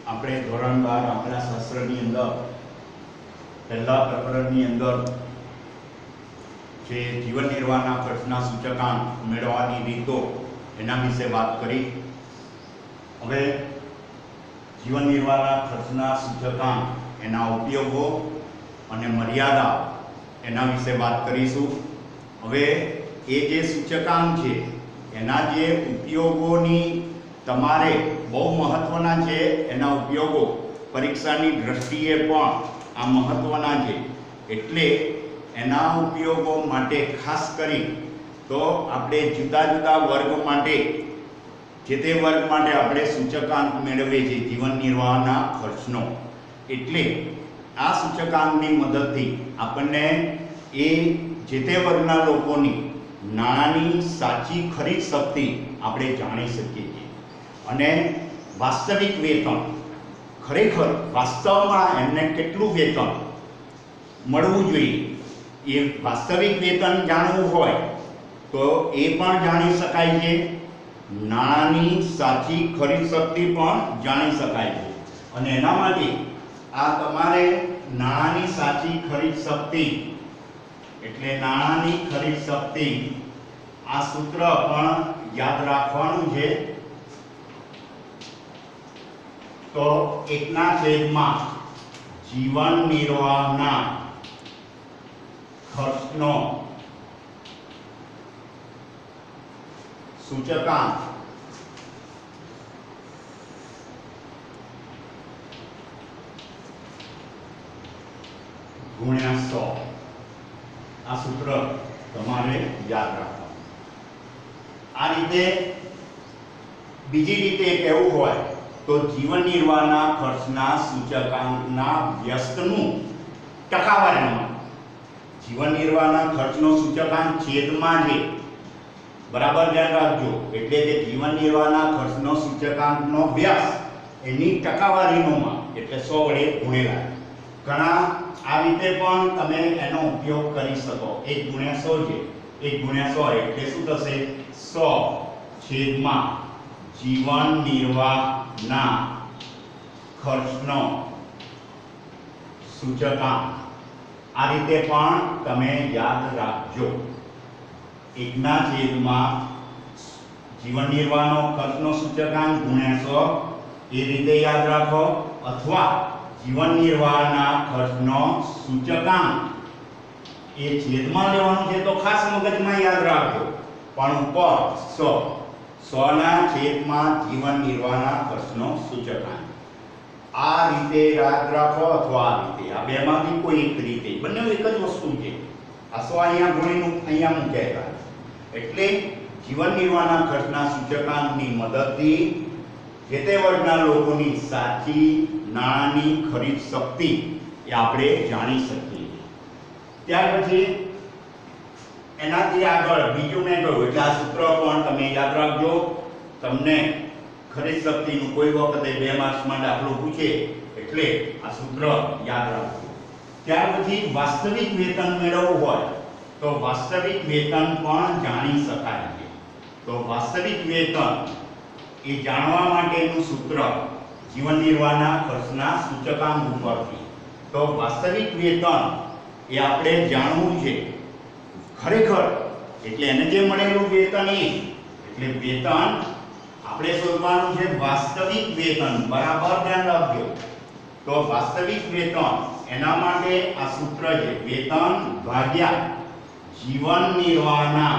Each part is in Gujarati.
આપણે ધોરણ 12 આંકડાશાસ્ત્રની અંદર પહેલા પ્રકરણની અંદર જે જીવન નિર્વાહના ખર્ચના સૂચકાંક મેળવવાની રીતો એના વિશે વાત કરી. હવે જીવન નિર્વાહના ખર્ચના સૂચકાંક, એના ઉપયોગો અને મર્યાદા એના વિશે વાત કરીશું. હવે એ જે સૂચકાંક છે એના જે ઉપયોગોની તમારે બહુ મહત્વના છે, એના ઉપયોગો પરીક્ષાની દ્રષ્ટિએ પણ આ મહત્વના છે. એટલે એના ઉપયોગો માટે ખાસ કરી તો આપણે જુદા જુદા વર્ગ માટે, જે તે વર્ગ માટે આપણે સૂચકાંક મેળવીએ છીએ જીવન નિર્વાહના ખર્ચનો. એટલે આ સૂચકાંકની મદદથી આપણને એ જે તે વર્ગના લોકોની નાણાંની સાચી ખરીદ શક્તિ આપણે જાણી શકીએ છીએ. અને વાસ્તવિક વેતન, ખરેખર વાસ્તવમાં એમને કેટલું વેતન મળવું જોઈએ, એ વાસ્તવિક વેતન જાણવું હોય તો એ પણ જાણી શકાય છે. નાણાંની સાચી ખરીદ શક્તિ પણ જાણી શકાય છે. અને એના માટે આ તમારે નાણાંની સાચી ખરીદ શક્તિ એટલે નાણાંની ખરીદ શક્તિ, આ સૂત્ર પણ યાદ રાખવાનું છે. તો 1/, જીવન નિર્વાહના ખર્ચનો સૂચકાંક ગુણ્યા 100. આ સૂત્ર તમારે યાદ રાખવાનું. આ રીતે બીજી રીતે કહેવું હોય તો જીવન નિર્વાહના ખર્ચના સૂચકાંકના વ્યસ્તનું ટકાવારીમાં, જીવન નિર્વાહના ખર્ચનો સૂચકાંક છેદમાં છે, બરાબર ધ્યાન રાખજો. એટલે કે જીવન નિર્વાહના ખર્ચનો સૂચકાંકનો વ્યાસ એની ટકાવારીનો માપ એટલે 100 વડે ગુણેલા. ઘણા આ રીતે પણ તમે એનો ઉપયોગ કરી શકો. 1/100 છે, 1/100 એટલે શું થશે? 100 જીવન નિર્વાહના ખર્ચનો સૂચકાંક. આ રીતે પણ તમે યાદ રાખજો. 1/, જીવન નિર્વાહનો ખર્ચનો સૂચકાંક ગુણ્યા 100, એ રીતે યાદ રાખો. અથવા જીવન નિર્વાહના ખર્ચનો સૂચકાંક એ છેદમાં લેવાનું છે તો ખાસ મગજમાં યાદ રાખજો, પણ ઉપર 100/100 જીવન નિર્વાહના ખર્ચનો સૂચકાંક. આ રીતે યાદ રાખો અથવા આ રીતે, આ બેમાંથી કોઈ એક રીતે, બંને એક જ વસ્તુ છે. આ 100 અહીંયા ગુણીને અહીંયા મૂકેલા. એટલે જીવન નિર્વાહના ખર્ચના સૂચકાંકની મદદથી જે તે વર્ગના લોકોની સાચી નાણાંની ખરીદ શક્તિ એ આપણે જાણી શકીએ. ત્યાર પછી એનાથી આગળ બીજું મેં કહ્યું, એટલે આ સૂત્ર પણ તમે યાદ રાખજો. તમને ખરીદ શક્તિનું કોઈ વખતે 2 માર્ક્સમાં દાખલો પૂછે એટલે આ સૂત્ર યાદ રાખજો. ત્યાર પછી વાસ્તવિક વેતન મેળવવું હોય તો વાસ્તવિક વેતન પણ જાણી શકાય છે. તો વાસ્તવિક વેતન એ જાણવા માટેનું સૂત્ર જીવન નિર્વાહના ખર્ચના સૂચકાંક ઉપરથી. તો વાસ્તવિક વેતન એ આપણે જાણવું છે ખરેખર, એટલે એને જે મળેલું વેતન એ, એટલે વેતન આપણે શોધવાનું છે વાસ્તવિક વેતન. બરાબર ધ્યાન રાખજો. તો વાસ્તવિક વેતન એના માટે આ સૂત્ર છે વેતન ભાગ્યા જીવન નિર્વાહના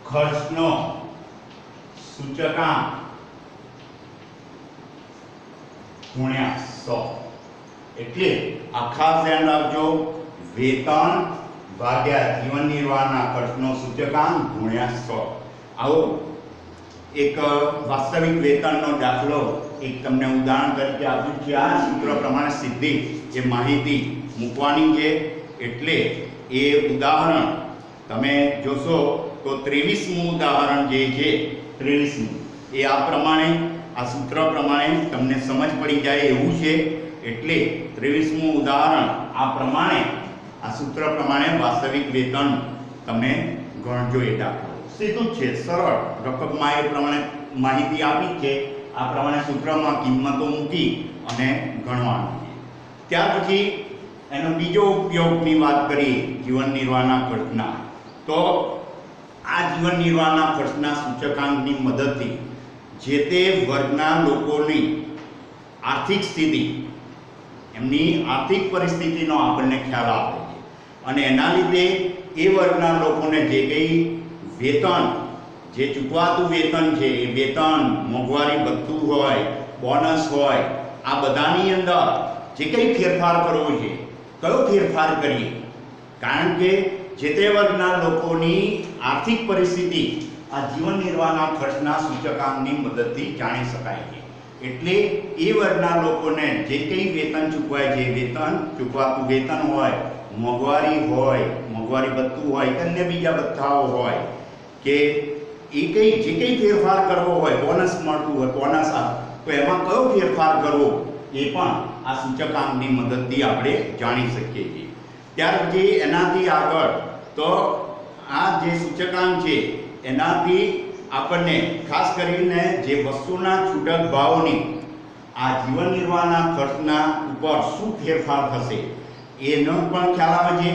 ખર્ચનો સૂચકાંક ગુણ્યા 100. એટલે આ ખાસ ધ્યાન રાખજો, વેતન ભાગ્યા જીવન નિર્વાહના ખર્ચનો સૂચકાંક ગુણ્યા 100. આવો એક વાસ્તવિક વેતનનો દાખલો એક તમને ઉદાહરણ તરીકે આપ્યું છે. આ સૂત્ર પ્રમાણે સીધી એ માહિતી મૂકવાની છે. એટલે એ ઉદાહરણ તમે જોશો તો 23મું ઉદાહરણ જે છે, 23મું, એ આ પ્રમાણે, આ સૂત્ર પ્રમાણે તમને સમજ પડી જાય એવું છે. એટલે 23મું ઉદાહરણ આ પ્રમાણે, આ સૂત્ર પ્રમાણે વાસ્તવિક વેતન તમે ગણજો. એ દાખલો સીધું જ છે, સરળ. રકમમાં એ પ્રમાણે માહિતી આપી છે આ પ્રમાણે સૂત્રમાં કિંમતો મૂકી અને ગણવાનું છે. ત્યાર પછી એનો બીજો ઉપયોગની વાત કરીએ જીવન નિર્વાહના ખર્ચના, તો આ જીવન નિર્વાહના ખર્ચના સૂચકાંકની મદદથી જે તે વર્ગના લોકોની આર્થિક સ્થિતિ, એમની આર્થિક પરિસ્થિતિનો આપણને ખ્યાલ આવે છે અને એના લીધે એ વર્ગના લોકોને જે કંઈ વેતન, જે ચૂકવાતું વેતન છે એ વેતન, મોંઘવારી ભથ્થું હોય, બોનસ હોય, આ બધાની અંદર જે કંઈ ફેરફાર કરવો છે, કયો ફેરફાર કરીએ, કારણ કે જે તે વર્ગના લોકોની આર્થિક પરિસ્થિતિ આ જીવન નિર્વાહના ખર્ચના સૂચકાંકની મદદથી જાણી શકાય છે. એટલે એ વર્ગના લોકોને જે કંઈ વેતન ચૂકવાય છે, વેતન, ચૂકવાતું વેતન હોય, મોંઘવારી હોય, મોંઘવારી ભથ્થું હોય કે અન્ય બીજા ભથ્થાઓ હોય કે એ કંઈ જે કંઈ ફેરફાર કરવો હોય, બોનસ મળતું હોય, બોનસ તો એમાં કયો ફેરફાર કરવો એ પણ આ સૂચકાંકની મદદથી આપણે જાણી શકીએ છીએ. ત્યાર પછી એનાથી આગળ તો આ જે સૂચકાંક છે એનાથી આપણને ખાસ કરીને જે વસ્તુના છૂટક ભાવની આ જીવન નિર્વાહના ખર્ચના ઉપર શું ફેરફાર થશે એનો પણ ખ્યાલ આવે છે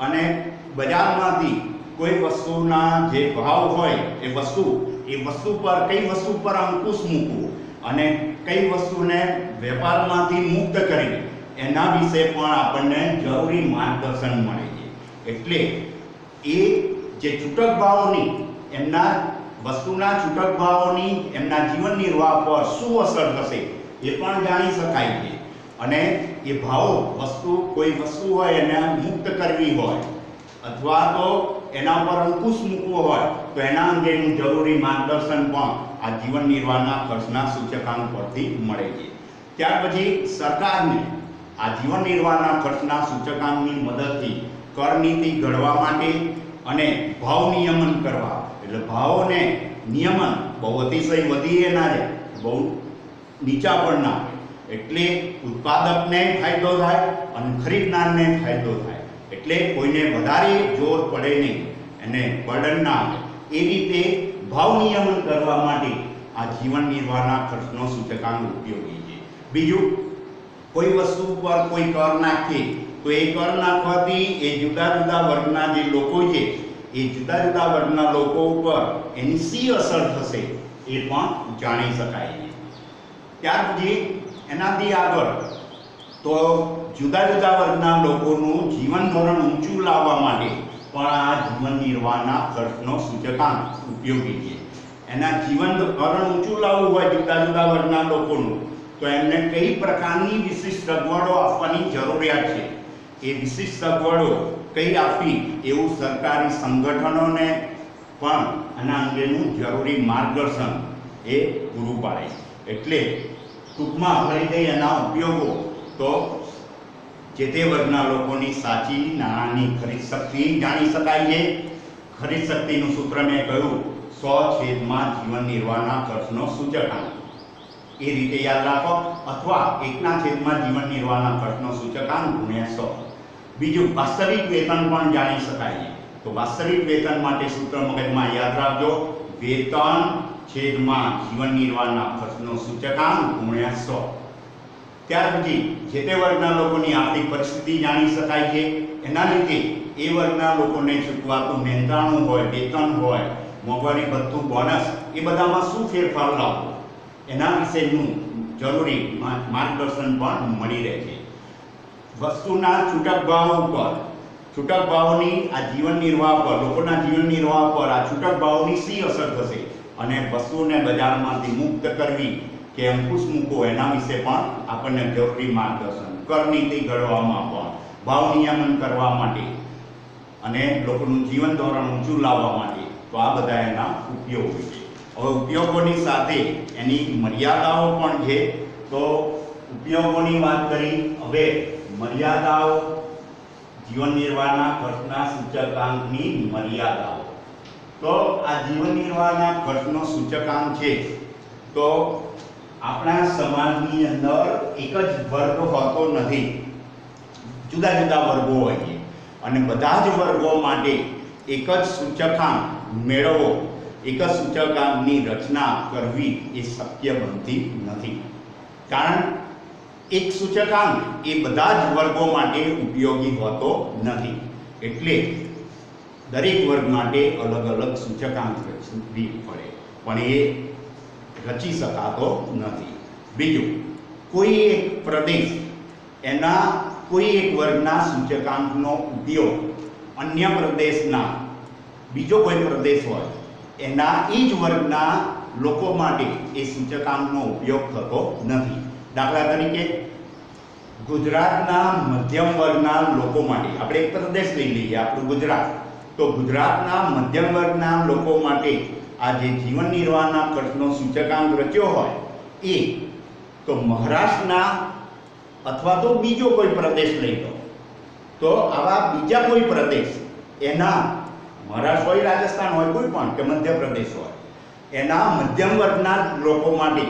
અને બજારમાંથી કોઈ વસ્તુના જે ભાવ હોય એ વસ્તુ પર કઈ વસ્તુ પર અંકુશ મૂકવું અને કઈ વસ્તુને વેપારમાંથી મુક્ત કરી એના વિશે પણ આપણને જરૂરી માર્ગદર્શન મળે છે. એટલે એ જે છૂટક ભાવોની, એમના વસ્તુના છૂટક ભાવોની એમના જીવન નિર્વાહ પર શું અસર થશે એ પણ જાણી શકાય છે અને એ ભાવો કોઈ વસ્તુ હોય એને મુક્ત કરવી હોય અથવા તો એના પર અંકુશ મૂકવો હોય તો એના અંગેનું જરૂરી માર્ગદર્શન પણ આ જીવન નિર્વાહના ખર્ચના સૂચકાંક પરથી મળે છે. ત્યાર પછી સરકારને આ જીવન નિર્વાહના ખર્ચના સૂચકાંકની મદદથી કર નીતિ ઘડવા માટે અને ભાવ નિયમન કરવા, એટલે ભાવોને નિયમન બહુ અતિશય વધી ના જાય, બહુ નીચા પણ ના, એટલે ઉત્પાદકને ફાયદો થાય અને ખરીદનારને ફાયદો થાય, એટલે કોઈને વધારે જોર પડે નહીં અને બર્ડન ના આવે એ રીતે ભાવ નિયમન કરવા માટે આ જીવન નિર્વાહના ખર્ચનો સૂચકાંક ઉપયોગી છે. બીજું, કોઈ વસ્તુ પર કોઈ કર નાખીએ તો એ કર નાખવાથી એ જુદા જુદા વર્ગના જે લોકો છે એ જુદા જુદા વર્ગના લોકો ઉપર એની શી અસર થશે એ પણ જાણી શકાય છે. ત્યાર પછી એનાથી આગળ તો જુદા જુદા વર્ગના લોકોનું જીવન ધોરણ ઊંચું લાવવા માટે પણ આ જીવન નિર્વાહના ખર્ચનો સૂચકાંક ઉપયોગી છે. એના જીવન ધોરણ ઊંચું લાવવું હોય જુદા જુદા વર્ગના લોકોનું તો એમને કઈ પ્રકારની વિશિષ્ટ સગવડો આપવાની જરૂરિયાત છે, એ વિશિષ્ટ સગવડો કઈ આપવી એવું સરકારી સંગઠનોને પણ આના અંગેનું જરૂરી માર્ગદર્શન એ પૂરું પાડે. એટલે ટૂંકમાં લઈ જઈ એના ઉપયોગો તો જે તે વર્ગના લોકોની સાચી નાણાંની ખરીદ શક્તિ જાણી શકાય છે. ખરીદ શક્તિનું સૂત્ર મેં કહ્યું 100 જીવન નિર્વાહના ખર્ચનો સૂચકાંક, એ રીતે યાદ રાખો, અથવા 1 જીવન નિર્વાહના ખર્ચનો સૂચકાંક ગુણ્યા 100. બીજું, વાસ્તવિક વેતન પણ જાણી શકાય છે. તો વાસ્તવિક વેતન માટે સૂત્ર મગજમાં યાદ રાખજો, વેતન છેદમાં જીવન નિર્વાહના ખર્ચનો સૂચકાંક ગુણ્યા 100. ત્યાર પછી જે તે વર્ગના લોકોની આર્થિક પરિસ્થિતિ જાણી શકાય છે. એના લીધે એ વર્ગના લોકોને ચૂકવાતું મહેનતાણું હોય, વેતન હોય, મોંઘવારી ભથ્થું, બોનસ એ બધામાં શું ફેરફાર લાવવો એના વિશેનું જરૂરી માર્ગદર્શન પણ મળી રહે છે. વસ્તુના છૂટક ભાવ ઉપર, છૂટક ભાવની આ જીવન નિર્વાહ પર, લોકોના જીવન નિર્વાહ પર આ છૂટક ભાવની શી અસર થશે અને વસ્તુને બજારમાંથી મુક્ત કરવી કે અંકુશ મૂકવો એના વિશે પણ આપણને જરૂરી માર્ગદર્શન, કર નીતિ ઘડવામાં પણ, ભાવ નિયમન કરવા માટે અને લોકોનું જીવન ધોરણ ઊંચું લાવવા માટે, તો આ બધા એના ઉપયોગો છે. હવે ઉપયોગોની સાથે એની મર્યાદાઓ પણ છે. તો ઉપયોગોની વાત કરી, હવે મર્યાદાઓ, જીવન નિર્વાહના ખર્ચના સૂચકાંકની મર્યાદાઓ. તો આ જીવન નિર્વાહના ખર્ચનો સૂચકાંક છે તો આપણા સમાજની અંદર એક જ વર્ગ હોતો નથી, જુદા જુદા વર્ગો હોય છે અને બધા જ વર્ગો માટે એક જ સૂચકાંક મેળવવો એક જ સૂચકાંકની રચના કરવી એ શક્ય બનતી નથી, કારણ એક સૂચકાંક એ બધા જ વર્ગો માટે ઉપયોગી હોતો નથી, એટલે દરેક વર્ગ માટે અલગ અલગ સૂચકાંક રચવી પડે, પણ એ રચી શકાતો નથી. બીજું, કોઈ એક પ્રદેશ એના કોઈ એક વર્ગના સૂચકાંકનો ઉપયોગ અન્ય પ્રદેશના બીજો કોઈ પ્રદેશ હોય એના એ જ વર્ગના લોકો માટે એ સૂચકાંકનો ઉપયોગ થતો નથી. દાખલા તરીકે ગુજરાતના મધ્યમ વર્ગના લોકો માટે આપણે એક પ્રદેશ લઈ લઈએ, આપણું ગુજરાત, તો ગુજરાતના મધ્યમ વર્ગના લોકો માટે આ જે જીવન નિર્વાહના ખર્ચનો સૂચકાંક રચ્યો હોય એ તો મહારાષ્ટ્રના અથવા તો બીજો કોઈ પ્રદેશ લઈ લો, તો આવા બીજા કોઈ પ્રદેશ એના મહારાષ્ટ્ર હોય, રાજસ્થાન હોય, કોઈ પણ કે મધ્યપ્રદેશ હોય, એના મધ્યમ વર્ગના લોકો માટે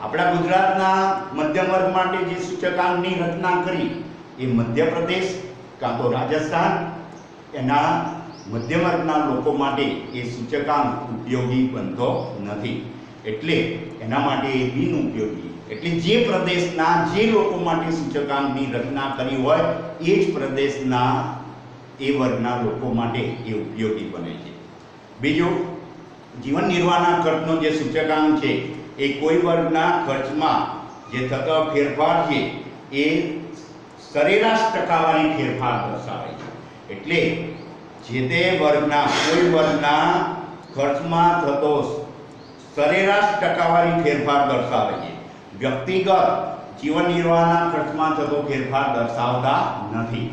આપણા ગુજરાતના મધ્યમ વર્ગ માટે જે સૂચકાંકની રચના કરી એ મધ્યપ્રદેશ કાં તો રાજસ્થાન એના મધ્યમ વર્ગના લોકો માટે એ સૂચકાંક ઉપયોગી બનતો નથી, એટલે એના માટે એ બિનઉપયોગી. એટલે જે પ્રદેશના જે લોકો માટે સૂચકાંકની રચના કરી હોય એ જ પ્રદેશના એ વર્ગના લોકો માટે એ ઉપયોગી બને છે. બીજું, જીવન નિર્વાહના ખર્ચનો જે સૂચકાંક છે એ કોઈ વર્ગના ખર્ચમાં જે થતો ફેરફાર છે એ સરેરાશ ટકાવારી ફેરફાર દર્શાવે છે, એટલે જે તે વર્ગના કોઈ વર્ગના ખર્ચમાં થતો સરેરાશ ટકાવારી ફેરફાર દર્શાવે છે. વ્યક્તિગત જીવન નિર્વાહના ખર્ચમાં થતો ફેરફાર દર્શાવતા નથી,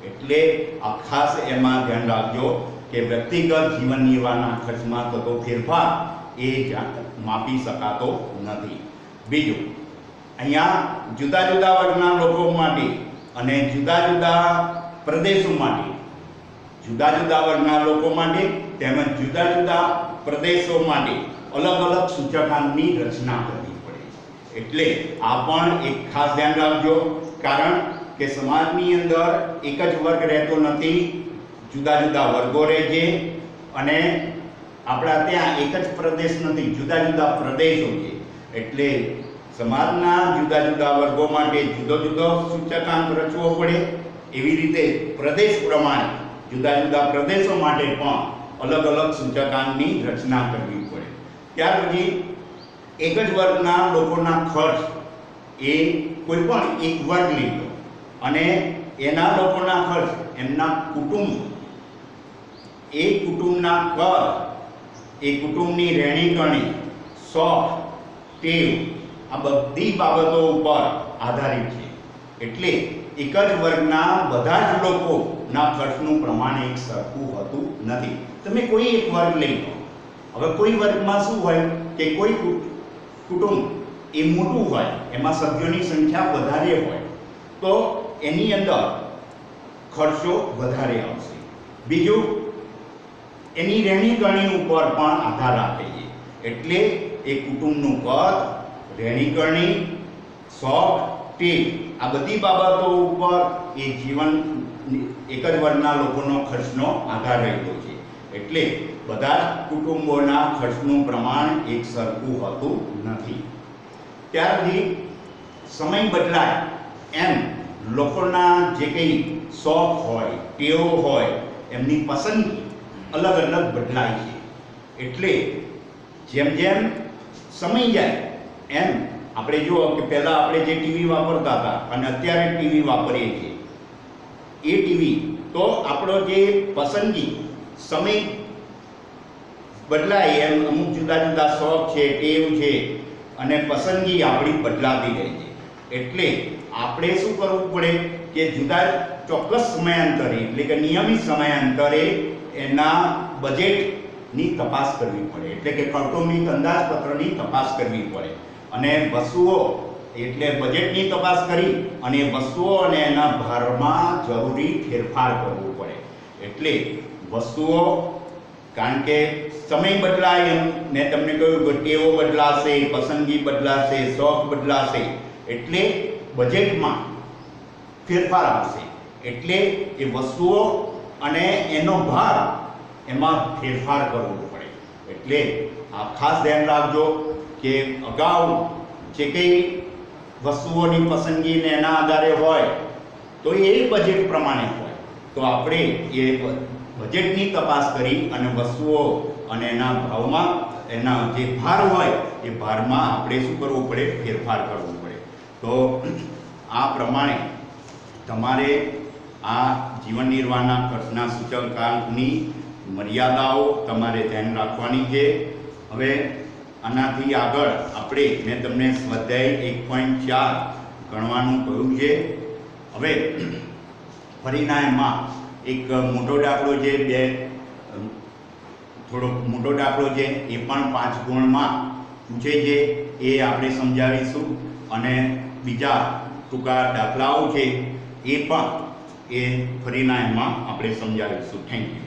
એટલે આ ખાસ એમાં ધ્યાન રાખજો કે વ્યક્તિગત જીવન નિર્વાહના ખર્ચમાં થતો ફેરફાર એ માપી શકાતો નથી. બીજું, અહીંયા જુદા જુદા વર્ગના લોકો માટે અને જુદા જુદા પ્રદેશો માટે, જુદા જુદા વર્ગના લોકો માટે તેમજ જુદા જુદા પ્રદેશો માટે અલગ અલગ સૂચકાંકની રચના કરવી પડે, એટલે આ પણ એક ખાસ ધ્યાન રાખજો, કારણ કે સમાજની અંદર એક જ વર્ગ રહેતો નથી, જુદા જુદા વર્ગો રહે છે, અને આપણા ત્યાં એક જ પ્રદેશ નથી, જુદા જુદા પ્રદેશો છે, એટલે સમાજના જુદા જુદા વર્ગો માટે જુદો જુદો સૂચકાંક રચવો પડે. એવી રીતે પ્રદેશ પ્રમાણે જુદા જુદા પ્રદેશો માટે પણ અલગ અલગ સૂચકાંકની રચના કરવી પડે. ત્યાર પછી એક જ વર્ગના લોકોના ખર્ચ એ કોઈ પણ એક વર્ગ લઈ લો અને એના લોકોના ખર્ચ એમના કુટુંબ, એ કુટુંબના કર, એ કુટુંબની રહેણીકરણી, શોખ, ટેવ આ બધી બાબતો ઉપર આધારિત છે, એટલે એક જ વર્ગના બધા જ લોકોના ખર્ચનું પ્રમાણ એક સરખું હોતું નથી. તમે કોઈ એક વર્ગ લઈ લો, હવે કોઈ વર્ગમાં શું હોય કે કોઈ કુટુંબ એ મોટું હોય, એમાં સભ્યોની સંખ્યા વધારે હોય, તો એની અંદર ખર્ચો વધારે આવશે. બીજું, એની રહેણીકરણી ઉપર પણ આધાર રાખે છે, એટલે એ કુટુંબનું કદ, રહેણીકરણી, શોખ, ટેવ આ બધી બાબતો ઉપર એ જીવન એક જ વર્ગના લોકોનો ખર્ચનો આધાર રહેલો છે, એટલે બધા કુટુંબોના ખર્ચનું પ્રમાણ એક સરખું હોતું નથી. ત્યારથી સમય બદલાય એમ લોકોના જે કંઈ શોખ હોય, ટેવ હોય, એમની પસંદગી અલગ અલગ બદલાય છે, એટલે જેમ જેમ સમય જાય એમ આપણે જુઓ કે પહેલાં આપણે જે ટીવી વાપરતા હતા અને અત્યારે ટીવી વાપરીએ છીએ, એ ટીવી તો આપણો જે પસંદગી સમય બદલાય એમ અમુક જુદા જુદા શોખ છે, ટેવ છે અને પસંદગી આપણી બદલાતી રહે છે, એટલે આપણે શું કરવું પડે કે જુદા ચોક્કસ સમયાંતરે એટલે કે નિયમિત સમયાંતરે એના બજેટની તપાસ કરવી પડે, એટલે કે કૌટુંબિક અંદાજપત્રની તપાસ કરવી પડે, અને વસ્તુઓ એટલે બજેટની તપાસ કરી અને વસ્તુઓ અને એના ભારમાં જરૂરી ફેરફાર કરવો પડે. એટલે વસ્તુઓ, કારણ કે સમય બદલાય એમ ને તમને કહ્યું કે ટેવો બદલાશે, પસંદગી બદલાશે, શોખ બદલાશે, એટલે બજેટમાં ફેરફાર આવશે, એટલે એ વસ્તુઓ અને એનો ભાર એમાં ફેરફાર કરવો પડે. એટલે આ ખાસ ધ્યાન રાખજો કે અગાઉ જે કંઈ વસ્તુઓની પસંદગી ને એના આધારે હોય તો એ બજેટ પ્રમાણે હોય, તો આપણે એ બજેટની તપાસ કરી અને વસ્તુઓ અને એના ભાવમાં એના જે ભાર હોય એ ભારમાં આપણે શું કરવું પડે, ફેરફાર કરવો પડે. તો આ પ્રમાણે તમારે આ જીવન નિર્વાહના ખર્ચના સૂચકાંકની મર્યાદાઓ તમારે ધ્યાન રાખવાની છે. હવે આનાથી આગળ આપણે મેં તમને સ્વાધ્યાય 1.4 ગણવાનું કહ્યું છે. હવે ફરીના એમાં એક મોટો દાખલો છે, થોડો મોટો દાખલો છે, એ પણ 5 ગુણમાં પૂછે છે, એ આપણે સમજાવીશું. અને બીજા ટૂંકા દાખલાઓ છે એ પણ એ ફરીના એમાં આપણે સમજાવીશું. Thank you.